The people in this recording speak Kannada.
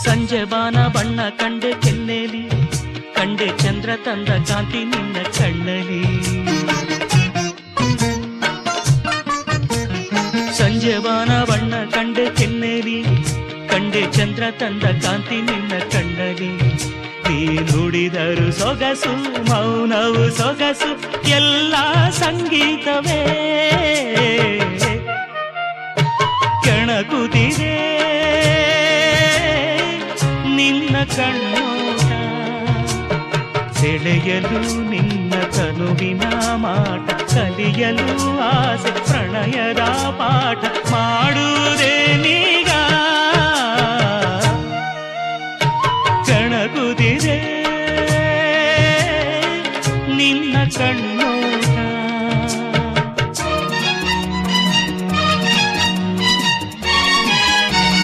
ಸಂಜೆ ಬಾನ ಬಣ್ಣ ಕಂಡೆ ಕೆನ್ನೆಲಿ, ಕಂಡೆ ಚಂದ್ರ ತಂದ ಕಾಂತಿ ನಿನ್ನ ಕಣ್ಣಲಿ. ಸಂಜೆ ಬಾನ ಬಣ್ಣ ಕಂಡೆ ಕೆನ್ನೆಲಿ, ಕಂಡೆ ಚಂದ್ರ ತಂದ ಕಾಂತಿ ನಿನ್ನ ಕಣ್ಣಲಿ. ನೀ ನುಡಿದರು ಸೊಗಸು, ಮೌನವು ಸೊಗಸು, ಎಲ್ಲ ಸಂಗೀತವೇ ಕೆಣಕುತ್ತಿದೆ ನಿನ್ನ ಕಣ್ಣೋಟ. ಸೆಳೆಯಲು ನಿನ್ನ ತನುವಿನ ಮಾಟ, ಕಲಿಯಲು ಆಸೆ ಪ್ರಣಯದ ಪಾಠ ಮಾಡುವುದೇ ನೀ